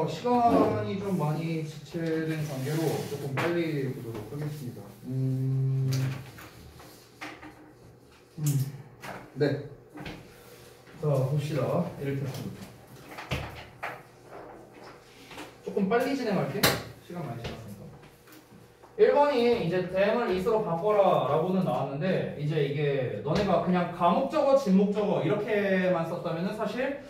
시간이 좀 많이 지체된 관계로 조금 빨리 보도록 하겠습니다. 네. 자, 봅시다. 1테스트부터. 조금 빨리 진행할게. 시간 많이 지났으니까. 1번이 이제 댐을 is로 바꿔라 라고는 나왔는데, 이제 이게 너네가 그냥 가목적어, 진목적어 이렇게만 썼다면 사실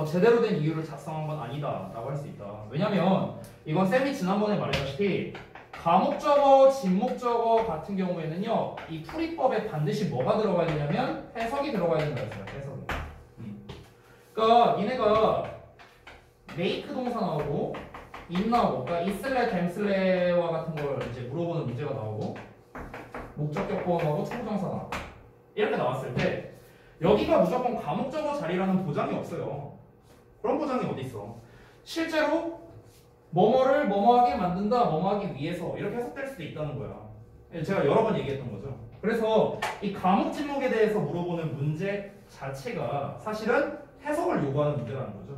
제대로 된 이유를 작성한 건 아니다 라고 할 수 있다. 왜냐면 이건 쌤이 지난번에 말했다시피 가목적어, 진목적어 같은 경우에는요, 이 풀이법에 반드시 뭐가 들어가야 되냐면 해석이 들어가야 된다 했어요. 해석이. 그러니까 니네가 make 동사 나오고 in 나오고, 그러니까 is래, 댐슬래와 같은 걸 이제 물어보는 문제가 나오고, 목적격 보험하고 투부정사 나오고 이렇게 나왔을 때 여기가 무조건 가목적어 자리라는 보장이 없어요. 그런 보장이 어디 있어? 실제로 뭐뭐를 뭐뭐하게 만든다, 뭐뭐하기 위해서 이렇게 해석될 수도 있다는 거야. 제가 여러 번 얘기했던 거죠. 그래서 이 과목 진목에 대해서 물어보는 문제 자체가 사실은 해석을 요구하는 문제라는 거죠.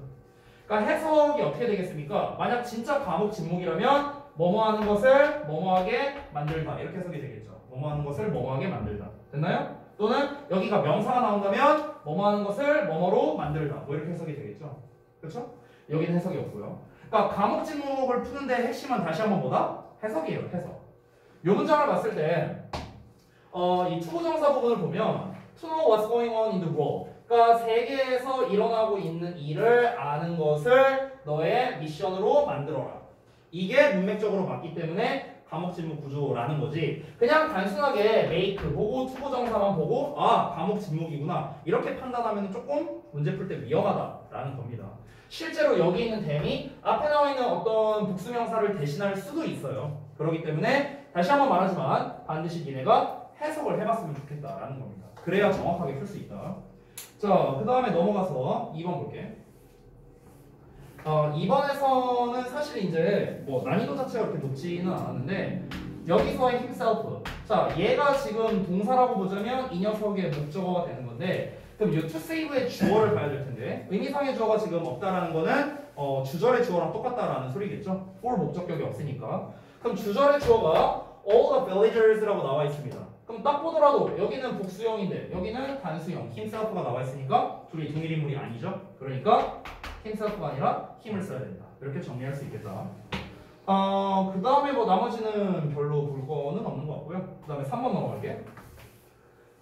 그러니까 해석이 어떻게 되겠습니까? 만약 진짜 과목 진목이라면 뭐뭐 하는 것을 뭐뭐하게 만들다 이렇게 해석이 되겠죠. 뭐뭐 하는 것을 뭐뭐하게 만들다. 됐나요? 또는 여기가 명사가 나온다면 뭐뭐 하는 것을 뭐뭐로 만들다 뭐 이렇게 해석이 되겠죠. 그렇죠? 여기는 해석이 없고요. 그러니까 과목 진목을 푸는데 핵심은 다시 한번 뭐다? 해석이에요. 해석. 이 문장을 봤을 때 이 투부정사 부분을 보면 to know what's going on in the world, 그러니까 세계에서 일어나고 있는 일을 아는 것을 너의 미션으로 만들어라. 이게 문맥적으로 맞기 때문에 과목 진목 구조라는 거지. 그냥 단순하게 make 보고 투부정사만 보고 과목 진목이구나 이렇게 판단하면 조금 문제 풀 때 위험하다라는 겁니다. 실제로 여기 있는 댐이 앞에 나와 있는 어떤 복수명사를 대신할 수도 있어요. 그렇기 때문에 다시 한번 말하지만 반드시 니네가 해석을 해봤으면 좋겠다라는 겁니다. 그래야 정확하게 풀 수 있다. 자, 그 다음에 넘어가서 2번 볼게. 2번에서는 사실 이제 뭐 난이도 자체가 그렇게 높지는 않았는데, 여기서의 himself. 자, 얘가 지금 동사라고 보자면 이 녀석의 목적어가 되는 건데, 그럼 이 to save의 주어를 봐야 될 텐데, 의미상의 주어가 지금 없다라는 거는 주절의 주어랑 똑같다라는 소리겠죠? for 목적격이 없으니까. 그럼 주절의 주어가 all the villagers라고 나와 있습니다. 그럼 딱 보더라도 여기는 복수형인데 여기는 단수형 himself가 나와 있으니까 둘이 동일 인물이 아니죠. 그러니까 himself가 아니라 힘을 써야 된다. 이렇게 정리할 수 있겠다. 그 다음에 뭐 나머지는 별로 볼 거는 없는 것 같고요. 그 다음에 3번 넘어갈게.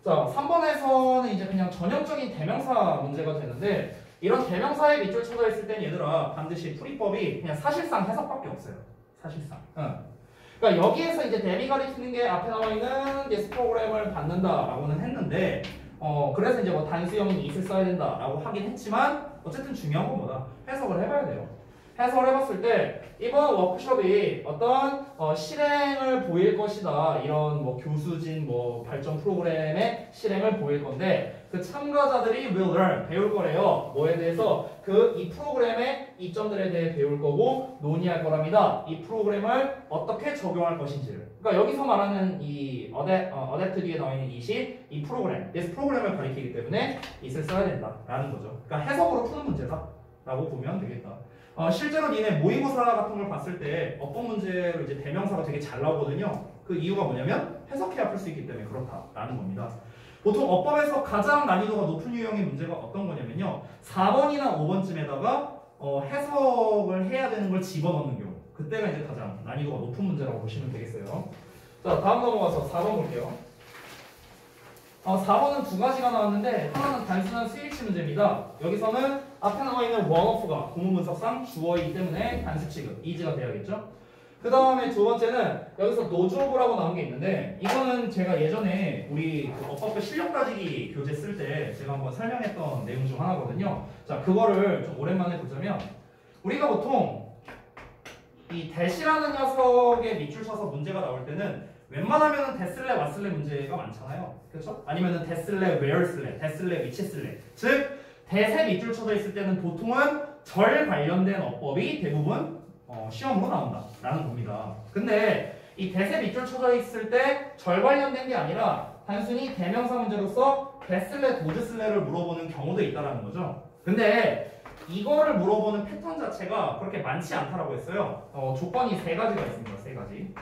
자, 3번에서는 이제 그냥 전형적인 대명사 문제가 되는데, 이런 대명사에 밑줄 쳐져 있을 땐 얘들아 반드시 풀이법이 그냥 사실상 해석밖에 없어요. 사실상. 그러니까 여기에서 이제 댐이 가리키는 게 앞에 나와 있는 this 프로그램을 받는다라고는 했는데, 그래서 이제 뭐 단수형인 it을 써야 된다라고 하긴 했지만, 어쨌든 중요한 건 뭐다? 해석을 해봐야 돼요. 해석을 해봤을 때 이번 워크숍이 어떤 실행을 보일 것이다. 이런 뭐 교수진 뭐 발전 프로그램의 실행을 보일 건데, 그 참가자들이 will learn 배울 거래요. 뭐에 대해서? 이 프로그램의 이점들에 대해 배울 거고 논의할 거랍니다. 이 프로그램을 어떻게 적용할 것인지를. 그러니까 여기서 말하는 이 adapt 뒤에 나와 있는 it이 이 프로그램, this 프로그램을 가리키기 때문에 it을 써야 된다라는 거죠. 그러니까 해석으로 푸는 문제다라고 보면 되겠다. 실제로 니네 모의고사 같은 걸 봤을 때 어떤 문제로 이제 대명사가 되게 잘 나오거든요. 그 이유가 뭐냐면 해석해야 풀 수 있기 때문에 그렇다라는 겁니다. 보통 어법에서 가장 난이도가 높은 유형의 문제가 어떤 거냐면요, 4번이나 5번쯤에다가 해석을 해야 되는 걸 집어넣는 경우, 그때가 이제 가장 난이도가 높은 문제라고 보시면 되겠어요. 자, 다음 넘어가서 4번 볼게요. 4번은 두 가지가 나왔는데, 하나는 단순한 스위치 문제입니다. 여기서는 앞에 나와 있는 one-off가 구문분석상 주어이기 때문에 단수 취급, is가 돼야겠죠? 그 다음에 두 번째는 여기서 노즈오브라고 나온 게 있는데, 이거는 제가 예전에 우리 어법의 실력 따지기 교재 쓸 때 제가 한번 설명했던 내용 중 하나거든요. 자, 그거를 좀 오랜만에 보자면, 우리가 보통 이 대시라는 녀석에 밑줄 쳐서 문제가 나올 때는 웬만하면 데쓸래 왓쓸래 문제가 많잖아요. 그렇죠? 아니면은 데쓸래 웨어 쓸래, 데쓸래 위치 쓸래. 즉 대세 밑줄 쳐져 있을 때는 보통은 절 관련된 어법이 대부분 시험으로 나온다라는 겁니다. 근데 이 대세 밑줄 쳐져 있을 때 절 관련된 게 아니라 단순히 대명사 문제로서 데쓸래 도즈쓸래를 물어보는 경우도 있다라는 거죠. 근데 이거를 물어보는 패턴 자체가 그렇게 많지 않다라고 했어요. 조건이 세 가지가 있습니다. 세 가지.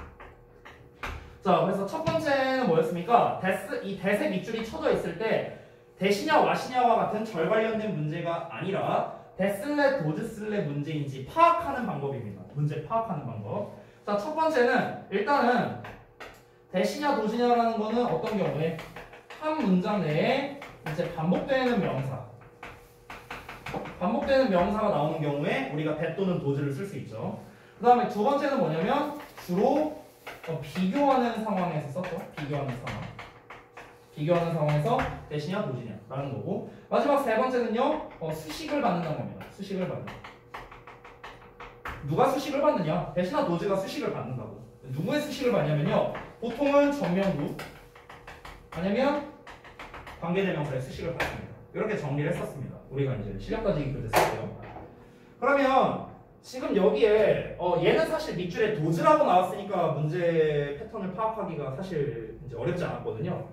자, 그래서 첫 번째는 뭐였습니까? 이 대세 밑줄이 쳐져 있을 때 대시냐 와시냐와 같은 절 관련된 문제가 아니라 대슬래 도즈슬래 문제인지 파악하는 방법입니다. 문제 파악하는 방법. 자, 첫 번째는 일단은 대시냐 도시냐라는 거는 어떤 경우에 한 문장 내에 이제 반복되는 명사가 나오는 경우에 우리가 that 또는 does를 쓸 수 있죠. 그 다음에 두 번째는 뭐냐면 주로 비교하는 상황에서 썼죠. 비교하는 상황에서 대시냐 도시냐 라는 거고, 마지막 세 번째는요 수식을 받는다는 겁니다. 수식을 받는다. 누가 수식을 받느냐? 대시나 도시가 수식을 받는다고. 누구의 수식을 받냐면요, 보통은 정명구 아니면 관계대명사의 수식을 받습니다. 이렇게 정리를 했었습니다. 우리가 이제 실력가지기 교재 쓸 때요. 그러면 지금 여기에 얘는 사실 밑줄에 도즈라고 나왔으니까 문제 패턴을 파악하기가 사실 이제 어렵지 않았거든요.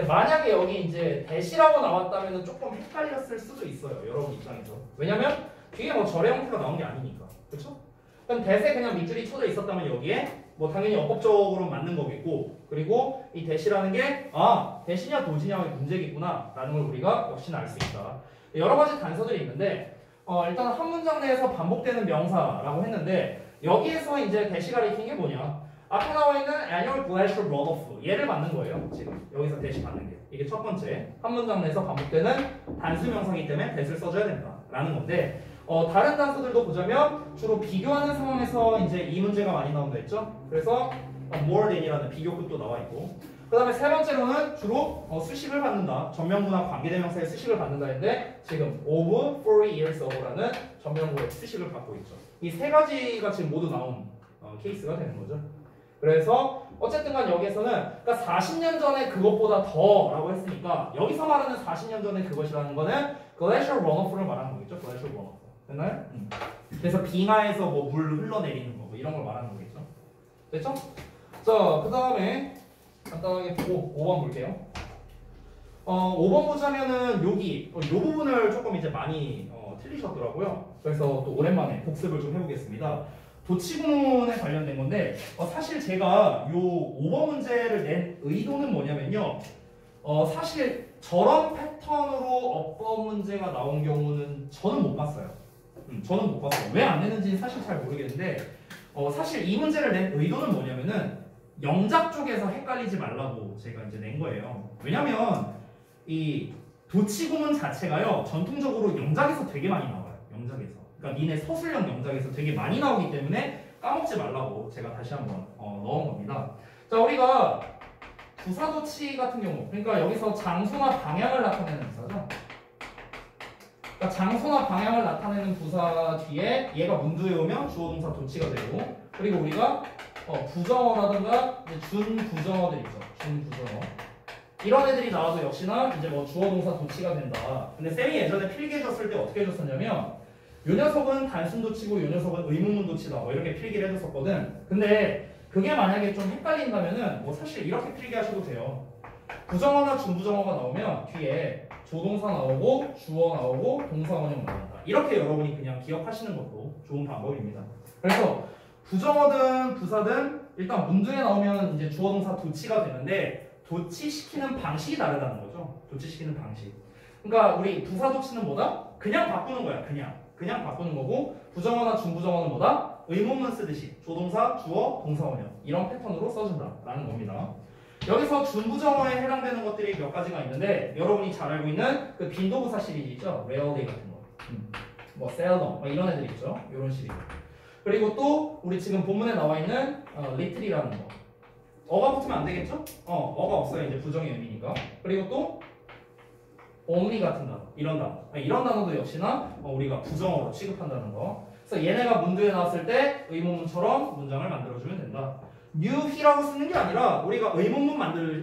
만약에 여기 이제 대시라고 나왔다면 조금 헷갈렸을 수도 있어요. 여러분 입장에서. 왜냐면 뒤에 뭐 절의 형태가 나온 게 아니니까. 그렇죠? 그럼 대세 그냥 밑줄이 쳐져 있었다면 여기에 뭐 당연히 어법적으로 맞는 거겠고, 그리고 이 대시라는 게 대시냐 도시냐의 문제겠구나 라는 걸 우리가 역시나 알 수 있다. 여러 가지 단서들이 있는데 일단 한 문장 내에서 반복되는 명사라고 했는데 여기에서 이제 대시가 가리킨 게 뭐냐? 앞에 나와 있는 annual glacial runoff 얘를 받는 거예요. 지금 여기서 대시 받는 게 이게 첫 번째, 한 문장 내에서 반복되는 단수 명사이기 때문에 대시를 써줘야 된다라는 건데, 다른 단서들도 보자면 주로 비교하는 상황에서 이제 이 문제가 많이 나온다 했죠. 그래서 more than이라는 비교 끝도 나와 있고, 그 다음에 세 번째로는 주로 수식을 받는다. 전명구나 관계대명사의 수식을 받는다 했는데 지금 of 4 years ago라는 전명구의 수식을 받고 있죠. 이 세 가지가 지금 모두 나온 케이스가 되는 거죠. 그래서 어쨌든 간 여기에서는 그러니까 40년 전에 그것보다 더라고 했으니까 여기서 말하는 40년 전에 그것이라는 거는 glacial runoff를 말하는 거겠죠. glacial runoff. 됐나요? 그래서 빙하에서 뭐 물 흘러내리는 거 뭐 이런 걸 말하는 거겠죠. 됐죠? 자, 그 다음에 간단하게 보고 5번 볼게요. 5번 보자면은 여기 이 부분을 조금 이제 많이 틀리셨더라고요. 그래서 또 오랜만에 복습을 좀 해보겠습니다. 도치구문에 관련된 건데 사실 제가 요 5번 문제를 낸 의도는 뭐냐면요, 사실 저런 패턴으로 어법 문제가 나온 경우는 저는 못 봤어요. 저는 못 봤어요. 왜 안 내는지는 사실 잘 모르겠는데 사실 이 문제를 낸 의도는 뭐냐면은 영작 쪽에서 헷갈리지 말라고 제가 이제 낸 거예요. 왜냐면 이 도치구문 자체가요 전통적으로 영작에서 되게 많이 나와요. 영작에서. 그러니까 니네 서술형 영작에서 되게 많이 나오기 때문에 까먹지 말라고 제가 다시 한번 넣은 겁니다. 자, 우리가 부사도치 같은 경우, 그러니까 여기서 장소나 방향을 나타내는 부사죠. 그러니까 장소나 방향을 나타내는 부사 뒤에 얘가 문두에 오면 주어동사 도치가 되고, 그리고 우리가 부정어라든가 준부정어들 있죠. 준부정어. 이런 애들이 나와도 역시나 이제 뭐 주어동사 도치가 된다. 근데 쌤이 예전에 필기 해줬을 때 어떻게 해줬었냐면 요 녀석은 단순 도치고 요 녀석은 의문문 도치다. 뭐 이렇게 필기를 해줬었거든. 근데 그게 만약에 좀 헷갈린다면은 뭐 사실 이렇게 필기하셔도 돼요. 부정어나 준부정어가 나오면 뒤에 조동사 나오고 주어 나오고 동사 원형 나온다. 이렇게 여러분이 그냥 기억하시는 것도 좋은 방법입니다. 그래서 부정어든 부사든 일단 문두에 나오면 이제 주어 동사 도치가 되는데 도치시키는 방식이 다르다는 거죠. 도치시키는 방식. 그러니까 우리 부사 도치는 뭐다? 그냥 바꾸는 거야. 그냥 바꾸는 거고, 부정어나 준부정어는 뭐다? 의문문 쓰듯이 조동사, 주어, 동사 원형 이런 패턴으로 써준다라는 겁니다. 여기서 준부정어에 해당되는 것들이 몇 가지가 있는데 여러분이 잘 알고 있는 그 빈도부사 시리즈 있죠? rarely 같은 거, 뭐 seldom 뭐 이런 애들 있죠? 이런 시리즈. 그리고 또 우리 지금 본문에 나와 있는 little이라는 거. 어가 붙으면 안 되겠죠? 어가 없어요. 이제 부정의 의미니까. 그리고 또 only 같은 단어, 이런 단어. 이런 단어도 역시나 우리가 부정어로 취급한다는 거. 그래서 얘네가 문두에 나왔을 때 의문문처럼 문장을 만들어주면 된다. knew he라고 쓰는 게 아니라 우리가 의문문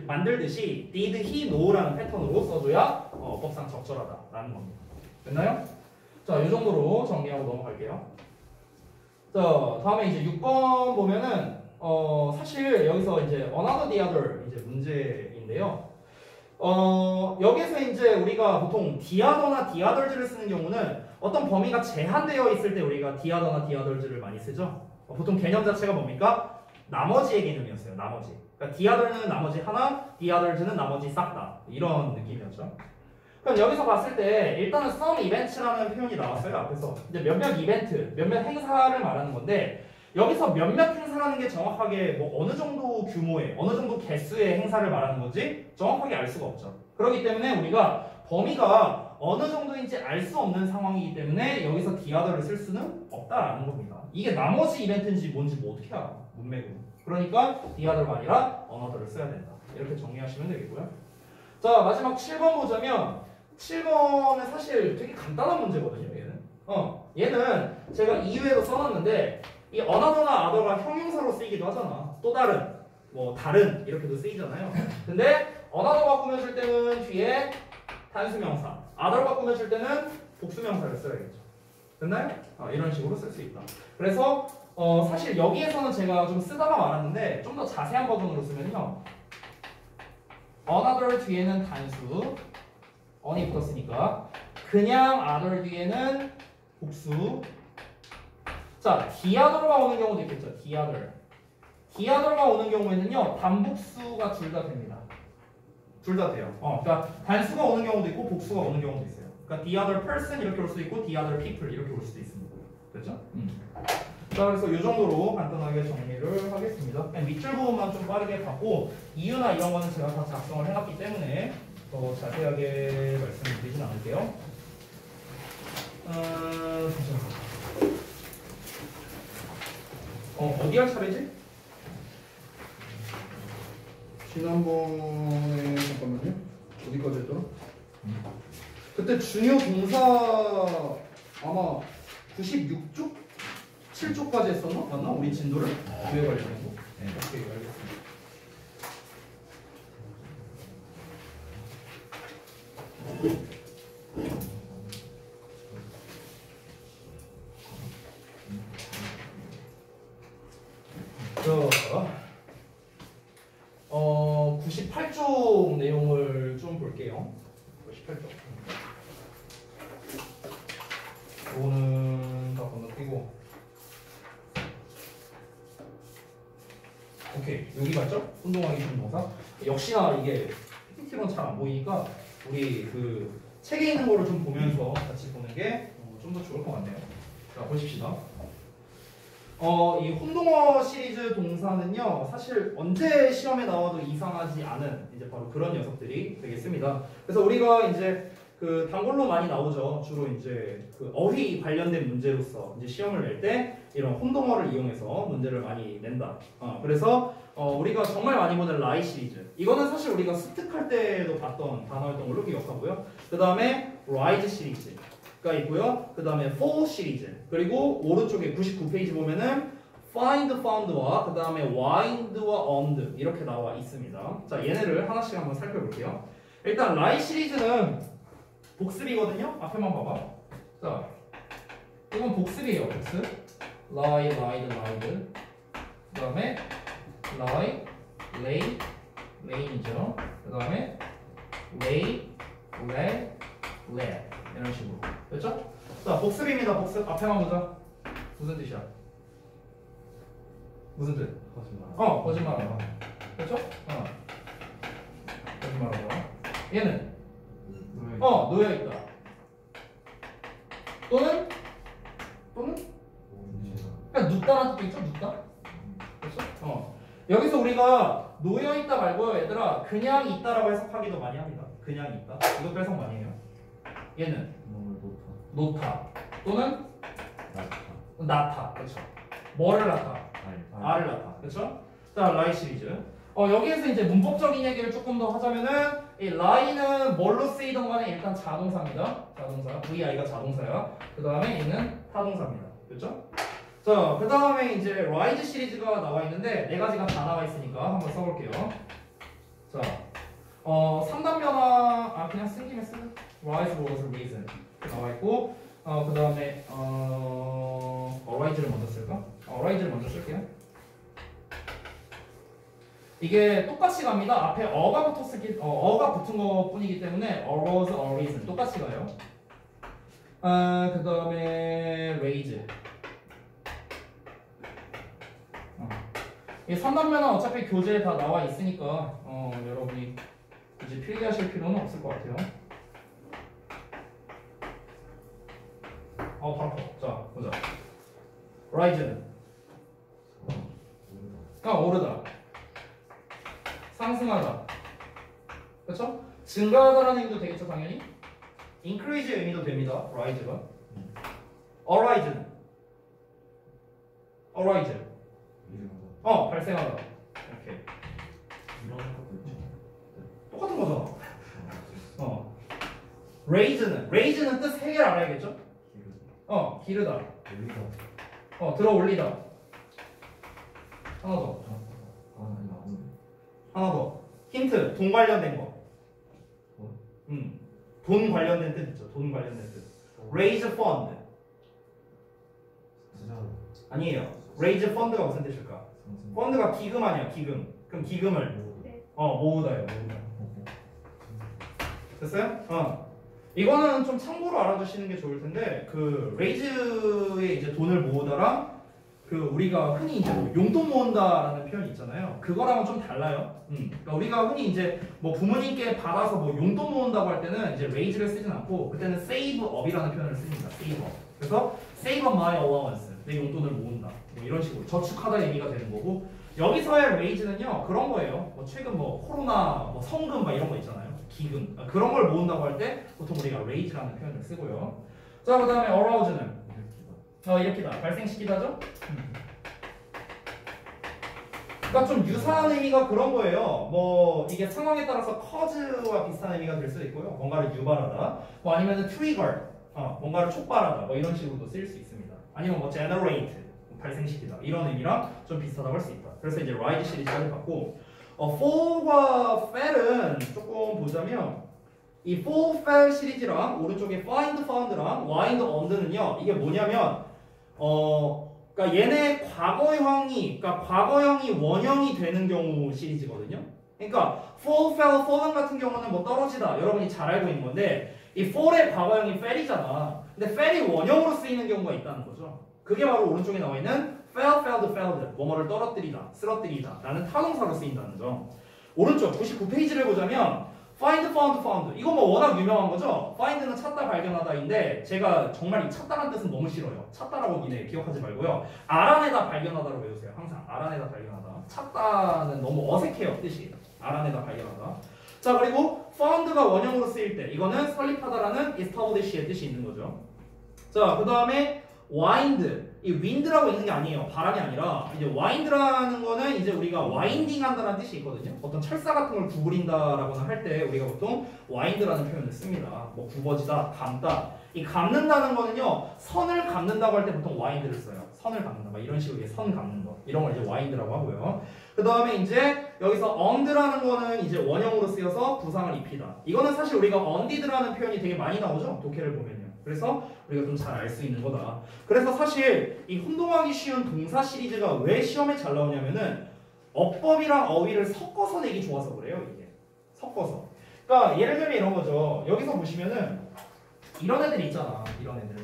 만들듯이 did he know라는 패턴으로 써줘야 어법상 적절하다라는 겁니다. 됐나요? 자, 이 정도로 정리하고 넘어갈게요. 자, 다음에 이제 6번 보면은 사실 여기서 이제 another the other 이제 문제인데요. 여기서 이제 우리가 보통 디아더나 디아덜즈를 쓰는 경우는 어떤 범위가 제한되어 있을 때 우리가 디아더나 디아덜즈를 많이 쓰죠. 보통 개념 자체가 뭡니까? 나머지의 개념이었어요. 나머지. 그러니까 디아덜는 나머지 하나, 디아덜즈는 나머지 싹 다. 이런 느낌이었죠. 그럼 여기서 봤을 때 일단은 some events라는 표현이 나왔어요. 앞에서 이제 몇몇 이벤트, 몇몇 행사를 말하는 건데 여기서 몇몇 행사라는 게 정확하게 뭐 어느 정도 규모의, 어느 정도 개수의 행사를 말하는 건지 정확하게 알 수가 없죠. 그렇기 때문에 우리가 범위가 어느 정도인지 알 수 없는 상황이기 때문에 여기서 디아더를 쓸 수는 없다라는 겁니다. 이게 나머지 이벤트인지 뭔지 뭐 어떻게 알아? 문맥으로. 그러니까 디아더가 아니라 어너더를 써야 된다. 이렇게 정리하시면 되겠고요. 자, 마지막 7번 보자면 7번은 사실 되게 간단한 문제거든요. 얘는 제가 이유에도 써놨는데 이 어나더나 아더가 형용사로 쓰이기도 하잖아. 또 다른, 뭐 다른 이렇게도 쓰이잖아요. 근데 어나더가 꾸며줄 때는 뒤에 단수명사, 아더가 꾸며줄 때는 복수명사를 써야겠죠. 됐나요? 이런 식으로 쓸 수 있다. 그래서 사실 여기에서는 제가 좀 쓰다가 말았는데 좀 더 자세한 버전으로 쓰면요. another 뒤에는 단수, on이 붙었으니까 그냥 other 뒤에는 복수. 자, 디아더가 오는 경우도 있겠죠. 디아더가 오는 경우에는요 단복수가 둘 다 됩니다. 둘 다 돼요. 그러니까 단수가 오는 경우도 있고 복수가 오는 경우도 있어요. 그러니까 the other person 이렇게 올 수도 있고 the other people 이렇게 올 수도 있습니다. 됐죠? 자, 그래서 이 정도로 간단하게 정리를 하겠습니다. 그냥 밑줄 부분만 좀 빠르게 받고 이유나 이런 거는 제가 다 작성을 해놨기 때문에 더 자세하게 말씀드리진 않을게요. 어디 할 차례지? 지난번에 잠깐만요. 어디까지 했더라? 그때 중요 동사 아마 96쪽? 7쪽까지 했었나? 맞나? 우리 진도를? 교회 관련된 거? 네. 오케이, 알겠습니다. 자, 98쪽 내용을 좀 볼게요. 98쪽. 이거는 다 건너뛰고. 오케이, 여기 맞죠? 운동하기 좋은 동사. 역시나 이게 PPT로는 잘 안 보이니까 우리 그 책에 있는 거를 좀 보면서 같이 보는 게 좀 더 좋을 것 같네요. 자, 보십시다. 이 혼동어 시리즈 동사는요, 사실 언제 시험에 나와도 이상하지 않은 이제 바로 그런 녀석들이 되겠습니다. 그래서 우리가 이제 그 단골로 많이 나오죠. 주로 이제 그 어휘 관련된 문제로서 이제 시험을 낼 때 이런 혼동어를 이용해서 문제를 많이 낸다. 그래서 우리가 정말 많이 보는 라이 시리즈. 이거는 사실 우리가 습득할 때도 봤던 단어였던 걸로 기억하고요. 그 다음에 라이즈 시리즈가 있고요. 그 다음에 for 시리즈. 그리고 오른쪽에 99페이지 보면은 find, found와 그 다음에 wind와 on 이렇게 나와 있습니다. 자, 얘네를 하나씩 한번 살펴볼게요. 일단 라이 시리즈는 복습이거든요. 앞에만 봐봐. 자, 이건 복습이에요. 복습. lie, lied, lied. 그 다음에 lie, lay, lay이죠. 그 다음에 lay, lay, lay. 이런 식으로. 됐죠? 자, 복습입니다. 복습. 앞에만 보자. 무슨 뜻이야? 무슨 뜻? 거짓말. 거짓말하다. 그렇죠? 거짓말하다. 얘는 놓여 있다. 또는 그냥 눕다라는 뜻도 있죠. 눕다. 그렇죠? 여기서 우리가 놓여 있다 말고요, 얘들아. 그냥 있다라고 해석하기도 많이 합니다. 그냥 있다. 이것도 해석 많이 해요. 얘는 놓다. 또는 나타. 그렇죠? 뭐를 나타? 알을 나타. 그렇죠? 자, 라이 시리즈. 여기에서 이제 문법적인 얘기를 조금 더 하자면은 이 라이는 뭘로 쓰이던 간에 일단 자동사입니다. 자동사. VI가 자동사야. 그 다음에 얘는 타동사입니다. 그렇죠? 자, 그 다음에 이제 라이즈 시리즈가 나와 있는데 네 가지가 다 나와 있으니까 한번 써볼게요. 자, 3단 변화 그냥 쓴 김에 쓰는 rise was reason 나와 있고 그 다음에 arise를 먼저 쓸까? arise를 먼저 쓸게요. 이게 똑같이 갑니다. 앞에 어가 어가 붙은 것 뿐이기 때문에 arose, arisen 똑같이 가요. 그 다음에 raise. 이 3단면은 어차피 교재에 다 나와 있으니까 여러분이 이제 필기하실 필요는 없을 것 같아요. 바로 자 보자. rise는 오르다, 상승하다, 그렇죠? 증가하다라는 의미도 되겠죠, 당연히. increase의 의미도 됩니다. rise가. arise는 arise. 발생하다. 이렇게. 똑같은 거잖아. raise는 뜻 3개를 알아야겠죠? 기르다. 들어 올리다. 하나 더. 하나 더. 힌트. 돈 관련된 거. 돈 관련된 뜻 있죠. 돈 관련된 뜻. raise fund. 아니에요. raise fund가 무슨 뜻일까? 펀드가 기금 아니야, 기금. 그럼 기금을 모으다요, 모으다. 됐어요? 이거는 좀 참고로 알아두시는 게 좋을 텐데, 그 레이즈에 이제 돈을 모으다랑 그 우리가 흔히 이제 뭐 용돈 모은다라는 표현이 있잖아요. 그거랑은 좀 달라요. 그러니까 우리가 흔히 이제 뭐 부모님께 받아서 뭐 용돈 모은다고 할 때는 이제 rais를 쓰진 않고 그때는 save up이라는 표현을 씁니다. save up. 그래서 save up my allowance. 내 용돈을 모은다. 뭐 이런 식으로 저축하다 얘기가 되는 거고, 여기서의 rais는요 그런 거예요. 뭐 최근 뭐 코로나 뭐 성금 막 이런 거 있잖아요. 기금. 그런 걸 모은다고 할 때 보통 우리가 raise라는 표현을 쓰고요. 자, 그다음에 arouse는 일으키다, 발생시키다죠. 그러니까 좀 유사한 의미가 그런 거예요. 뭐 이게 상황에 따라서 cause와 비슷한 의미가 될 수도 있고요. 뭔가를 유발하다, 뭐 아니면은 trigger, 뭔가를 촉발하다, 뭐 이런 식으로도 쓰일 수 있습니다. 아니면 뭐 generate, 발생시키다, 이런 의미랑 좀 비슷하다고 할 수 있다. 그래서 이제 rise 시리즈를 봤고, fall과 fell은 조금 보자면, 이 fall, fell 시리즈랑 오른쪽에 find, found랑 wind, on는요 이게 뭐냐면 그러니까 얘네 과거형이 원형이 되는 경우 시리즈거든요. 그러니까 fall, fell, fallen 같은 경우는 뭐 떨어지다, 여러분이 잘 알고 있는 건데, 이 fall의 과거형이 fell이잖아. 근데 fell이 원형으로 쓰이는 경우가 있다는 거죠. 그게 바로 오른쪽에 나와 있는 fell, failed, failed, 뭐뭐를 떨어뜨리다, 쓰러뜨리다 라는 타동사로 쓰인다는 점. 오른쪽 99페이지를 보자면 find, found, found, 이거 뭐 워낙 유명한 거죠. find는 찾다, 발견하다인데 제가 정말 이 찾다라는 뜻은 너무 싫어요. 찾다라고 니네 기억하지 말고요, 알아내다, 발견하다로 외우세요. 항상 알아내다, 발견하다. 찾다는 너무 어색해요, 뜻이. 알아내다, 발견하다. 자, 그리고 found가 원형으로 쓰일 때 이거는 설립하다라는 establish의 뜻이 있는 거죠. 자, 그 다음에 wind, 이 wind라고 있는 게 아니에요. 바람이 아니라 이제 wind라는 거는 이제 우리가 winding 한다는 뜻이 있거든요. 어떤 철사 같은 걸 구부린다라고는 할 때 우리가 보통 wind라는 표현을 씁니다. 뭐 굽어지다, 감다. 이 감는다는 거는요, 선을 감는다고 할 때 보통 wind를 써요. 선을 감는다, 막 이런 식으로 선 감는 거, 이런 걸 이제 wind라고 하고요. 그 다음에 이제 여기서 und라는 거는 이제 원형으로 쓰여서 부상을 입히다. 이거는 사실 우리가 undid라는 표현이 되게 많이 나오죠, 독해를 보면요. 그래서 우리가 좀 잘 알 수 있는 거다. 그래서 사실 이 혼동하기 쉬운 동사 시리즈가 왜 시험에 잘 나오냐면은 어법이랑 어휘를 섞어서 내기 좋아서 그래요. 이게 섞어서. 그러니까 예를 들면 이런 거죠. 여기서 보시면은 이런 애들 있잖아. 이런 애들.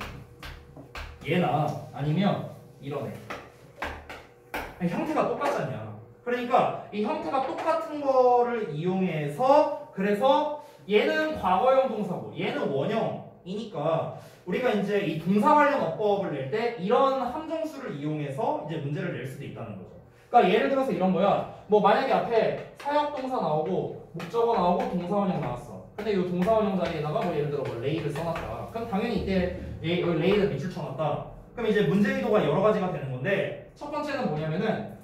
얘나 아니면 이런 애. 형태가 똑같잖냐. 그러니까 이 형태가 똑같은 거를 이용해서, 그래서 얘는 과거형 동사고 얘는 원형이니까 우리가 이제 이 동사 관련 어법을 낼 때 이런 함정수를 이용해서 이제 문제를 낼 수도 있다는 거죠. 그러니까 예를 들어서 이런 거야. 뭐 만약에 앞에 사역동사 나오고 목적어 나오고 동사원형 나왔어. 근데 이 동사원형 자리에다가 뭐 예를 들어 뭐 레이를 써놨다. 그럼 당연히 이때 여기 레이를 밑줄 쳐놨다. 그럼 이제 문제 의도가 여러 가지가 되는 건데, 첫 번째는 뭐냐면은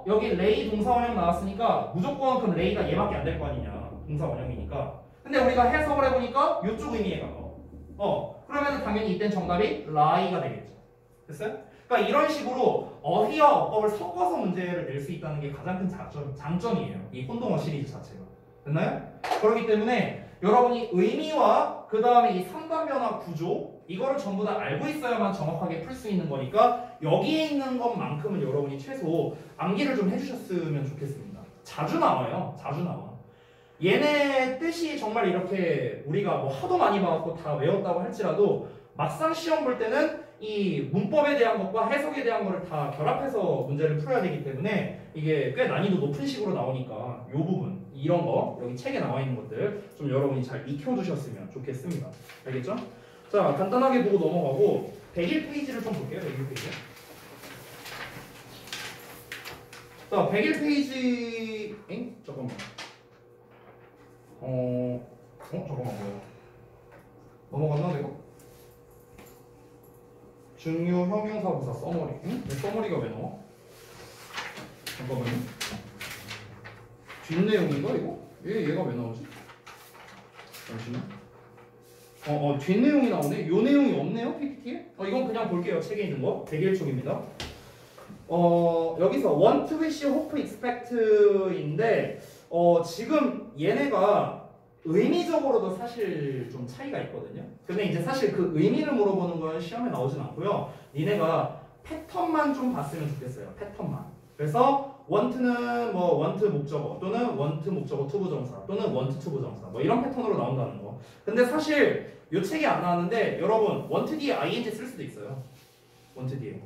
여기 레이 동사원형 나왔으니까 무조건 그럼 레이가 얘밖에 안 될 거 아니냐, 동사원형이니까. 근데 우리가 해석을 해보니까 이쪽 의미에 가까워. 그러면 당연히 이땐 정답이 lie가 되겠죠. 됐어요? 그러니까 이런 식으로 어휘와 어법을 섞어서 문제를 낼 수 있다는 게 가장 큰 장점이에요. 이 혼동어 시리즈 자체가. 됐나요? 그렇기 때문에 여러분이 의미와 그 다음에 이 3단 변화 구조, 이거를 전부 다 알고 있어야만 정확하게 풀 수 있는 거니까 여기에 있는 것만큼은 여러분이 최소 암기를 좀 해주셨으면 좋겠습니다. 자주 나와요. 자주 나와. 얘네 뜻이 정말 이렇게 우리가 뭐 하도 많이 봐갖고 다 외웠다고 할지라도 막상 시험 볼 때는 이 문법에 대한 것과 해석에 대한 거를 다 결합해서 문제를 풀어야 되기 때문에 이게 꽤 난이도 높은 식으로 나오니까 이 부분, 이런 거 여기 책에 나와 있는 것들 좀 여러분이 잘 익혀두셨으면 좋겠습니다. 알겠죠? 자, 간단하게 보고 넘어가고 101페이지를 좀 볼게요. 101페이지. 자, 101페이지 잠깐만. 잠깐만 뭐야? 넘어갔나 내가? 중요 형용사부사 써머리. 응? 왜 써머리가 왜 나와? 잠깐만요. 뒷내용인가 이거? 얘가 왜 나오지? 잠시만. 뒷내용이 나오네? 요 내용이 없네요 PPT에? 이건 그냥 볼게요. 책에 있는 거. 101쪽입니다. 여기서 want, wish, hope, expect인데 지금 얘네가 의미적으로도 사실 좀 차이가 있거든요. 근데 이제 사실 그 의미를 물어보는 건 시험에 나오진 않고요. 니네가 패턴만 좀 봤으면 좋겠어요. 패턴만. 그래서 want는 뭐 want 목적어 또는 want 목적어 투부정사 또는 want 투부정사 뭐 이런 패턴으로 나온다는 거. 근데 사실 요 책이 안 나왔는데 여러분 want 뒤에 ing 쓸 수도 있어요. want 뒤에.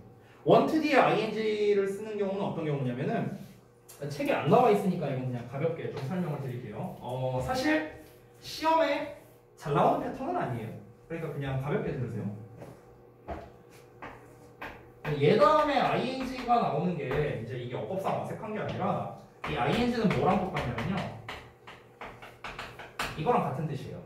want 뒤에 ing를 쓰는 경우는 어떤 경우냐면은 책에 안 나와 있으니까 이건 그냥 가볍게 좀 설명을 드릴게요. 사실 시험에 잘 나오는 패턴은 아니에요. 그러니까 그냥 가볍게 들으세요. 얘 다음에 ing가 나오는 게 이제 이게 어법상 어색한 게 아니라 이 ing는 뭐랑 똑같냐면요. 이거랑 같은 뜻이에요.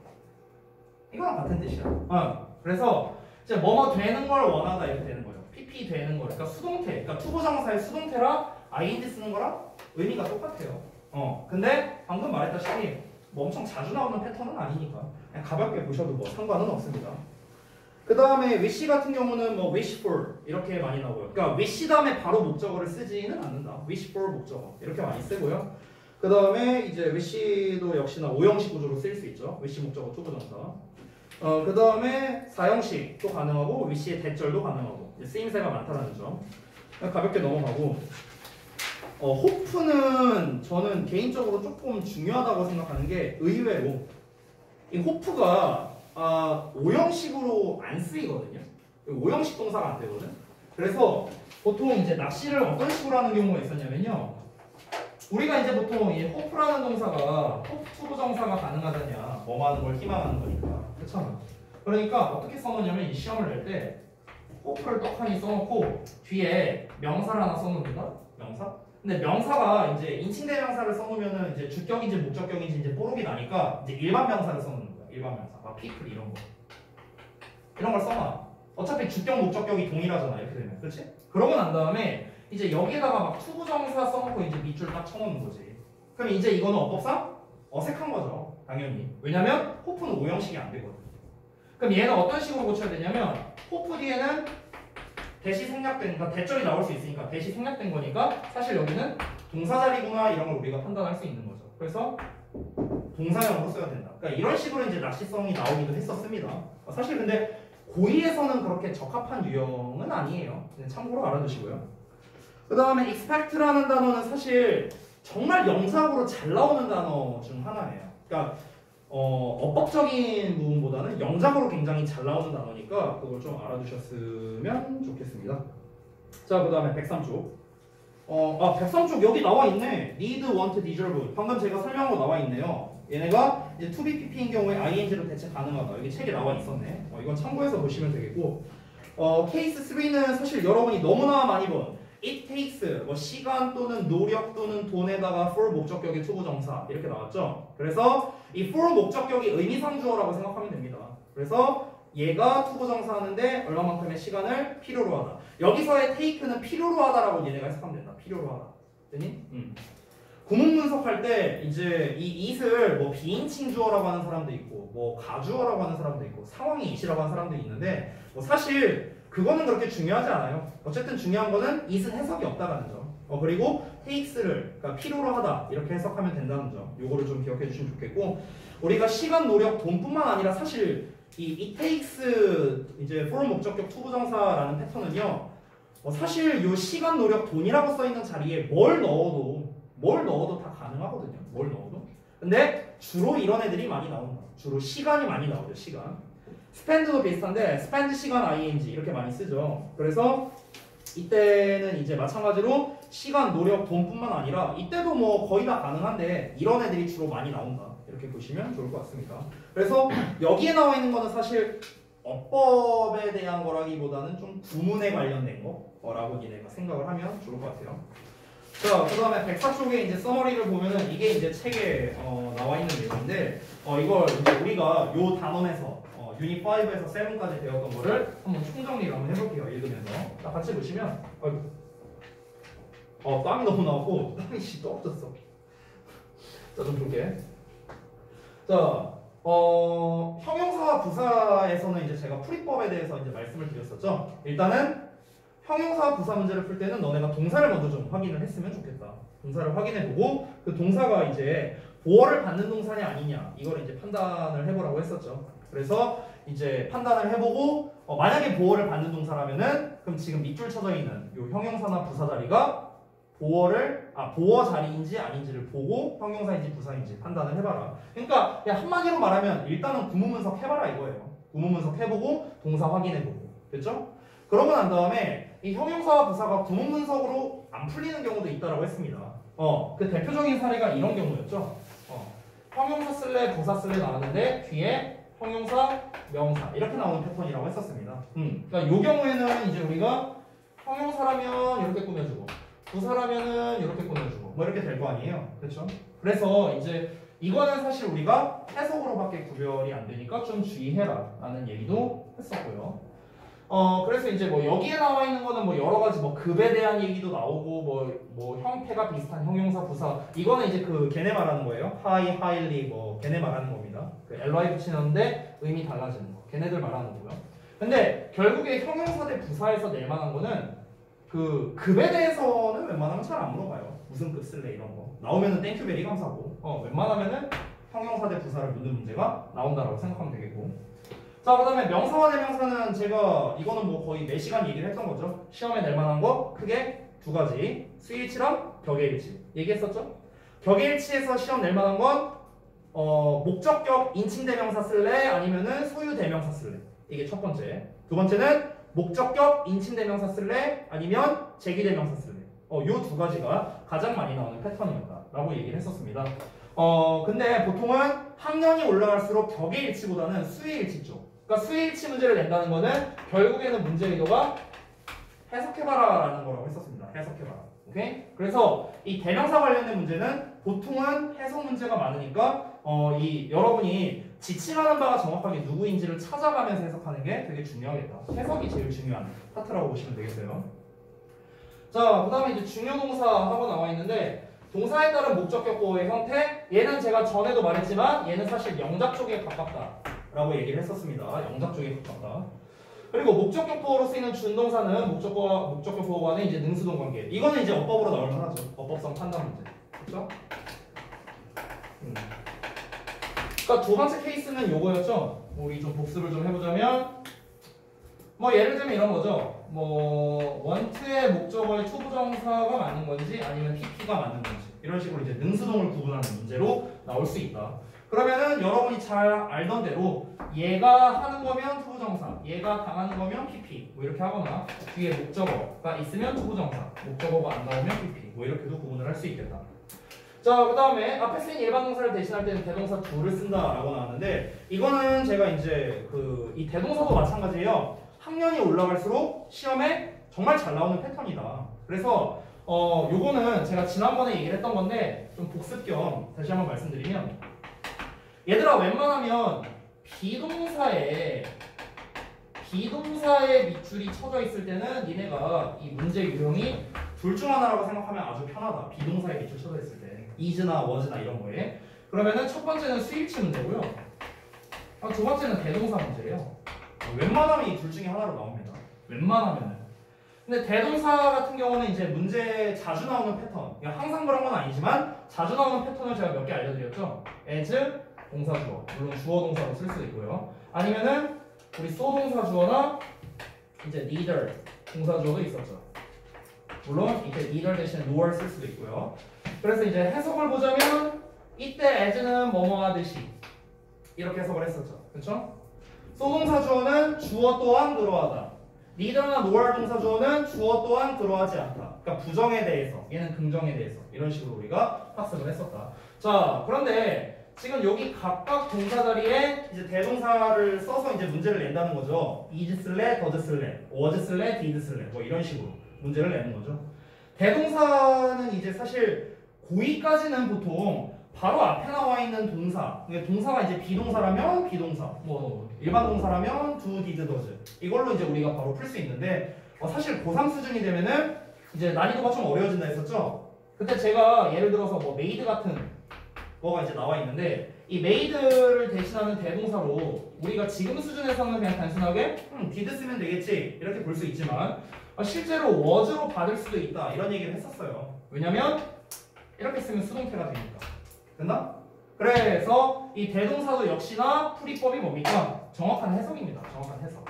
이거랑 같은 뜻이야. 그래서 이제 뭐뭐 되는 걸 원하다 이렇게 되는 거예요. pp 되는 거. 그러니까 수동태. 그러니까 투부정사의 수동태랑 ing 쓰는 거랑 의미가 똑같아요. 근데 방금 말했다시피 뭐 엄청 자주 나오는 패턴은 아니니까 그냥 가볍게 보셔도 뭐 상관은 없습니다. 그 다음에 wish 같은 경우는 뭐 wish for 이렇게 많이 나오고요. 그러니까 wish 다음에 바로 목적어를 쓰지는 않는다. wish for 목적어 이렇게 많이 쓰고요. 그 다음에 이제 wish도 역시나 5형식 구조로 쓰일 수 있죠. wish 목적어 투부정사. 그 다음에 4형식도 가능하고 wish의 대절도 가능하고 쓰임새가 많다는 점. 가볍게 넘어가고 호프는 저는 개인적으로 조금 중요하다고 생각하는 게 의외로 이 호프가 5형식으로 안 쓰이거든요. 5형식 동사가 안 되거든. 그래서 보통 이제 낚시를 어떤 식으로 하는 경우가 있었냐면요. 우리가 이제 보통 이 호프라는 동사가 호프 투부정사가 가능하다냐 뭐 하는 걸 희망하는 거니까 그렇잖아. 그러니까 어떻게 써놓냐면 이 시험을 낼 때 호프를 떡하니 써놓고 뒤에 명사를 하나 써놓는다. 명사. 근데 명사가 이제 인칭대명사를 써놓으면은 이제 주격인지 목적격인지 이제 뽀록이 나니까 이제 일반 명사를 써놓는 거야. 일반 명사. 막 people 이런 거. 이런 걸 써놔. 어차피 주격 목적격이 동일하잖아. 이렇게 되면. 그렇지? 그러고 난 다음에 이제 여기에다가 막 투부정사 써놓고 이제 밑줄 딱 쳐놓는 거지. 그럼 이제 이거는 어법상 어색한 거죠. 당연히. 왜냐면 호프는 5형식이 안 되거든. 그럼 얘는 어떤 식으로 고쳐야 되냐면 호프 뒤에는 대시 생략된, 그러니까 대절이 나올 수 있으니까 대시 생략된 거니까 사실 여기는 동사자리구나 이런 걸 우리가 판단할 수 있는 거죠. 그래서 동사형으로 써야 된다. 그러니까 이런 식으로 이제 낚시성이 나오기도 했었습니다. 사실 근데 고2에서는 그렇게 적합한 유형은 아니에요. 참고로 알아두시고요. 그 다음에 expect라는 단어는 사실 정말 영상으로 잘 나오는 단어 중 하나예요. 그러니까 어법적인 부분보다는 영작으로 굉장히 잘 나오는 단어니까 그걸 좀 알아두셨으면 좋겠습니다. 자, 그 다음에 103쪽. 103쪽 여기 나와 있네. need, want, deserve. 방금 제가 설명한 거 나와 있네요. 얘네가 이제 to be pp인 경우에 ing로 대체 가능하다. 여기 책에 나와 있었네. 이건 참고해서 보시면 되겠고. 케이스 3는 사실 여러분이 너무나 많이 본 it takes, 뭐 시간 또는 노력 또는 돈에다가 for 목적격의 투부정사 이렇게 나왔죠. 그래서 이 for 목적격이 의미상주어라고 생각하면 됩니다. 그래서 얘가 투부정사 하는데 얼마만큼의 시간을 필요로 하다. 여기서의 take는 필요로 하다라고 얘네가 해석하면 된다. 필요로 하다. 됐니? 구문 분석할 때 이제 이 it을 뭐 비인칭 주어라고 하는 사람도 있고 뭐 가주어라고 하는 사람도 있고 상황이 it이라고 하는 사람도 있는데 뭐 사실 그거는 그렇게 중요하지 않아요. 어쨌든 중요한 거는 it은 해석이 없다라는 점. 그리고 takes를 그러니까 필요로 하다 이렇게 해석하면 된다는 점. 요거를 좀 기억해 주시면 좋겠고 우리가 시간, 노력, 돈뿐만 아니라 사실 이 it takes 이제 for 목적격 투부정사라는 패턴은요. 사실 요 시간, 노력, 돈이라고 써 있는 자리에 뭘 넣어도 뭘 넣어도 다 가능하거든요. 뭘 넣어도. 근데 주로 이런 애들이 많이 나온다. 주로 시간이 많이 나오죠. 시간. 스펜드도 비슷한데 스펜드 시간 ing 이렇게 많이 쓰죠. 그래서 이때는 이제 마찬가지로 시간, 노력, 돈뿐만 아니라 이때도 뭐 거의 다 가능한데 이런 애들이 주로 많이 나온다. 이렇게 보시면 좋을 것 같습니다. 그래서 여기에 나와 있는 거는 사실 어법에 대한 거라기보다는 좀 구문에 관련된 거라고 니네가 생각을 하면 좋을 것 같아요. 자, 그 다음에 104쪽에 이제 서머리를 보면은 이게 이제 책에 나와 있는 내용인데 이걸 이제 우리가 요 단원에서 유닛 5에서 7까지 배웠던 거를 한번 총정리를 한번 해볼게요. 읽으면서. 자, 같이 보시면 땀이 너무 나고 땀이 떨어졌어. 자, 좀 볼게. 자, 형용사와 부사에서는 이제 제가 풀이법에 대해서 이제 말씀을 드렸었죠. 일단은 형용사와 부사 문제를 풀 때는 너네가 동사를 먼저 좀 확인을 했으면 좋겠다. 동사를 확인해보고 그 동사가 이제 보어를 받는 동사냐 아니냐 이걸 이제 판단을 해보라고 했었죠. 그래서 이제 판단을 해보고 만약에 보어를 받는 동사라면은 그럼 지금 밑줄 쳐져 있는 요 형용사나 부사 자리가 보어 자리인지 아닌지를 보고 형용사인지 부사인지 판단을 해봐라. 그러니까 그냥 한마디로 말하면 일단은 구문 분석 해봐라 이거예요. 구문 분석 해보고 동사 확인해보고. 됐죠? 그러고 난 다음에 이 형용사와 부사가 구문 분석으로 안 풀리는 경우도 있다라고 했습니다. 그 대표적인 사례가 이런 경우였죠. 형용사 쓸래 부사 쓸래 나왔는데 뒤에 형용사 명사 이렇게 나오는 패턴이라고 했었습니다. 그러니까 이 경우에는 이제 우리가 형용사라면 이렇게 꾸며주고 부사라면은 이렇게 꾸며주고 뭐 이렇게 될 거 아니에요. 그렇죠? 그래서 이제 이거는 사실 우리가 해석으로밖에 구별이 안 되니까 좀 주의해라 라는 얘기도 했었고요. 그래서 이제 뭐 여기에 나와 있는 거는 뭐 여러 가지 뭐 급에 대한 얘기도 나오고 뭐 형태가 비슷한 형용사 부사 이거는 이제 그 걔네 말하는 거예요. high, highly 뭐 걔네 말하는 겁니다. 그 ly 붙이는데 의미 달라지는 거. 걔네들 말하는 거고요. 근데 결국에 형용사 대 부사에서 낼 만한 거는 그 급에 대해서는 웬만하면 잘 안 물어봐요. 무슨 급 쓸래 이런 거. 나오면은 땡큐베리 감사고 웬만하면은 형용사 대 부사를 묻는 문제가 나온다라고 생각하면 되겠고. 자, 그 다음에 명사와 대명사는 제가 이거는 뭐 거의 매 시간 얘기를 했던 거죠. 시험에 낼 만한 거 크게 두 가지. 수일치랑 격의일치 얘기했었죠. 격의일치에서 시험 낼 만한 건 목적격 인칭 대명사 쓸래 아니면은 소유 대명사 쓸래. 이게 첫 번째. 두 번째는 목적격 인칭 대명사 쓸래 아니면 제기 대명사 쓸래. 요 두 가지가 가장 많이 나오는 패턴이었다라고 얘기를 했었습니다. 근데 보통은 학년이 올라갈수록 격의일치보다는 수의일치 쪽. 그러니까 수의일치 문제를 낸다는 거는 결국에는 문제 의도가 해석해봐라 라는 거라고 했었습니다. 해석해봐라. 오케이? 그래서 이 대명사 관련된 문제는 보통은 해석 문제가 많으니까 여러분이 지칭하는 바가 정확하게 누구인지를 찾아가면서 해석하는 게 되게 중요하겠다. 해석이 제일 중요한 파트라고 보시면 되겠어요. 자, 그 다음에 이제 중요동사 하고 나와 있는데 동사에 따른 목적격 보호의 형태 얘는 제가 전에도 말했지만 얘는 사실 영작 쪽에 가깝다 라고 얘기를 했었습니다. 영작 쪽에 가깝다. 그리고 목적격 보호로 쓰이는 준동사는 목적격 보호와는 이제 능수동 관계. 이거는 이제 어법으로 나올 만하죠. 어법성 판단 문제. 그렇죠? 그러니까 두 번째 케이스는 요거였죠. 우리 좀 복습을 좀 해보자면 뭐 예를 들면 이런 거죠. 뭐 원트의 목적어의 투부정사가 맞는 건지 아니면 PP가 맞는 건지 이런 식으로 이제 능수동을 구분하는 문제로 나올 수 있다. 그러면은 여러분이 잘 알던 대로 얘가 하는 거면 투부정사, 얘가 당하는 거면 PP 뭐 이렇게 하거나 뒤에 목적어가 있으면 투부정사, 목적어가 안 나오면 PP 뭐 이렇게도 구분을 할 수 있겠다. 자, 그 다음에 앞에 쓰인 일반 동사를 대신할 때는 대동사 do를 쓴다라고 나왔는데 이거는 제가 이제 이 대동사도 마찬가지예요. 학년이 올라갈수록 시험에 정말 잘 나오는 패턴이다. 그래서 요거는 제가 지난번에 얘기를 했던 건데 좀 복습 겸 다시 한번 말씀드리면 얘들아 웬만하면 비동사에 밑줄이 쳐져 있을 때는 니네가 이 문제 유형이 둘 중 하나라고 생각하면 아주 편하다. 비동사에 밑줄 쳐져 있을 때 is나 was나 이런 거에 그러면은 첫 번째는 수일치 문제고요. 두 번째는 대동사 문제예요. 웬만하면 이 둘 중에 하나로 나옵니다. 웬만하면은. 근데 대동사 같은 경우는 이제 문제에 자주 나오는 패턴. 그러니까 항상 그런 건 아니지만 자주 나오는 패턴을 제가 몇 개 알려드렸죠. as, 동사 주어. 물론 주어 동사로 쓸 수도 있고요. 아니면은 우리 so 동사 주어나 이제 neither 동사 주어도 있었죠. 물론 이제 neither 대신 nor 쓸 수도 있고요. 그래서 이제 해석을 보자면 이때 as는 뭐뭐 하듯이 이렇게 해석을 했었죠. 그렇죠? 소동사 주어는 주어 또한 그러하다. neither나 nor 동사 주어는 주어 또한 그러하지 않다. 그러니까 부정에 대해서, 얘는 긍정에 대해서 이런 식으로 우리가 학습을 했었다. 자, 그런데 지금 여기 각각 동사 자리에 이제 대동사를 써서 이제 문제를 낸다는 거죠. is 쓸래, does 쓸래, was 쓸래, did 쓸래, 뭐 이런 식으로 문제를 내는 거죠. 대동사는 이제 사실 고2까지는 보통 바로 앞에 나와 있는 동사, 동사가 이제 비동사라면 비동사, 뭐 일반 동사라면 do, did, does 이걸로 이제 우리가 바로 풀 수 있는데 사실 고3 수준이 되면은 이제 난이도가 좀 어려워진다 했었죠. 그때 제가 예를 들어서 뭐 made 같은 거가 이제 나와 있는데 이 made를 대신하는 대동사로 우리가 지금 수준에서는 그냥 단순하게 did 쓰면 되겠지 이렇게 볼 수 있지만 실제로 was로 받을 수도 있다 이런 얘기를 했었어요. 왜냐면 이렇게 쓰면 수동태가 되니까. 됐나? 그래서 이 대동사도 역시나 풀이법이 뭡니까? 정확한 해석입니다. 정확한 해석.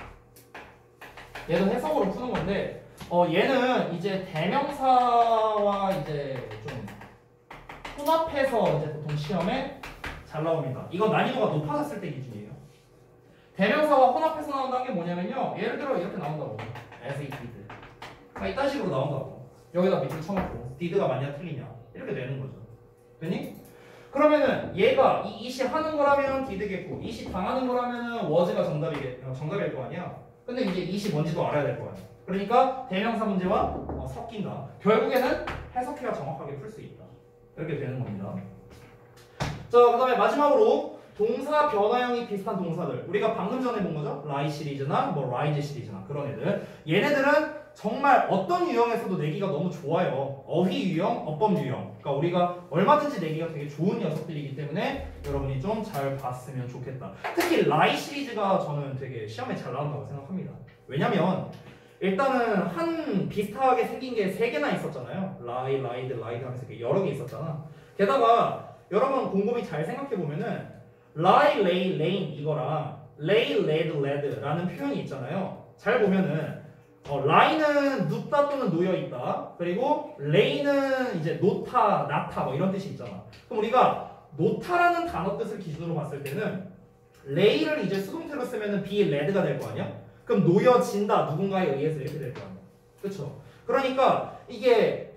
얘도 해석으로 푸는 건데 얘는 이제 대명사와 이제 좀 혼합해서 이제 보통 시험에 잘 나옵니다. 이건 난이도가 높아졌을 때 기준이에요. 대명사와 혼합해서 나온다는 게 뭐냐면요. 예를 들어 이렇게 나온다고. as it did. 이딴 식으로 나온다고. 여기다 밑줄 쳐놓고 did가 맞냐 틀리냐 이렇게 되는 거죠. 되니? 그러면은 얘가 이 it이 하는 거라면 did겠고 it이 당하는 거라면 was가 정답일 거 아니야. 근데 이제 it이 뭔지도 알아야 될 거 아니야. 그러니까 대명사 문제와 섞인다. 결국에는 해석해야 정확하게 풀 수 있다. 이렇게 되는 겁니다. 자, 그 다음에 마지막으로 동사 변화형이 비슷한 동사들. 우리가 방금 전에 본 거죠? lie 시리즈나 뭐 rise 시리즈나 그런 애들. 얘네들은 정말 어떤 유형에서도 내기가 너무 좋아요. 어휘 유형, 어법 유형. 그러니까 우리가 얼마든지 내기가 되게 좋은 녀석들이기 때문에 여러분이 좀 잘 봤으면 좋겠다. 특히 lie 시리즈가 저는 되게 시험에 잘 나온다고 생각합니다. 왜냐면 일단은 한 비슷하게 생긴 게 3개나 있었잖아요. lie, lied, lied 하면서 여러 개 있었잖아. 게다가 여러분 곰곰이 잘 생각해 보면은 lie, lay, lain 이거랑 lay, laid, led라는 표현이 있잖아요. 잘 보면은 lie는 눕다 또는 놓여 있다. 그리고 lay는 이제 놓다, 낫다 뭐 이런 뜻이 있잖아. 그럼 우리가 놓다라는 단어 뜻을 기준으로 봤을 때는 lay를 이제 수동태로 쓰면은 be led가 될 거 아니야? 그럼 놓여진다 누군가에 의해서 이렇게 될 거 아니야. 그렇죠? 그러니까 이게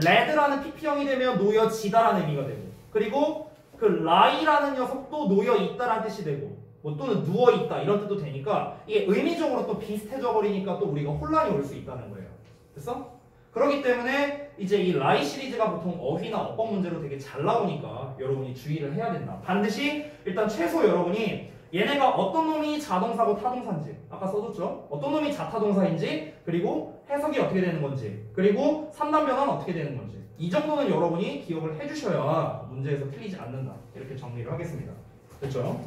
led라는 PP형이 되면 놓여지다라는 의미가 되고 그리고 그 lie라는 녀석도 놓여 있다라는 뜻이 되고 뭐 또는 누워 있다 이런 뜻도 되니까 이게 의미적으로 또 비슷해져 버리니까 또 우리가 혼란이 올 수 있다는 거예요. 됐어? 그렇기 때문에 이제 이 lie 시리즈가 보통 어휘나 어법 문제로 되게 잘 나오니까 여러분이 주의를 해야 된다. 반드시 일단 최소 여러분이 얘네가 어떤 놈이 자동사고 타동사인지 아까 써줬죠? 어떤 놈이 자타동사인지 그리고 해석이 어떻게 되는 건지 그리고 3단 변화는 어떻게 되는 건지 이 정도는 여러분이 기억을 해주셔야 문제에서 틀리지 않는다. 이렇게 정리를 하겠습니다. 됐죠?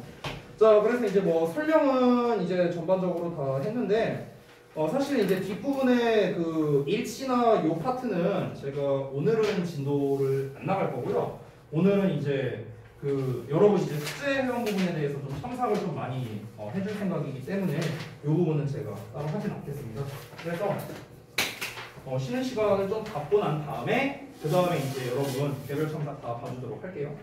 자, 그래서 이제 뭐 설명은 이제 전반적으로 다 했는데 사실 이제 뒷부분에 그 일치나 요 파트는 제가 오늘은 진도를 안 나갈 거고요. 오늘은 이제 그 여러분 이제 숙제 회원 부분에 대해서 좀 첨삭을 좀 많이 해줄 생각이기 때문에 이 부분은 제가 따로 하진 않겠습니다. 그래서 쉬는 시간을 좀 갖고 난 다음에 그 다음에 이제 여러분 개별 첨삭 다 봐주도록 할게요.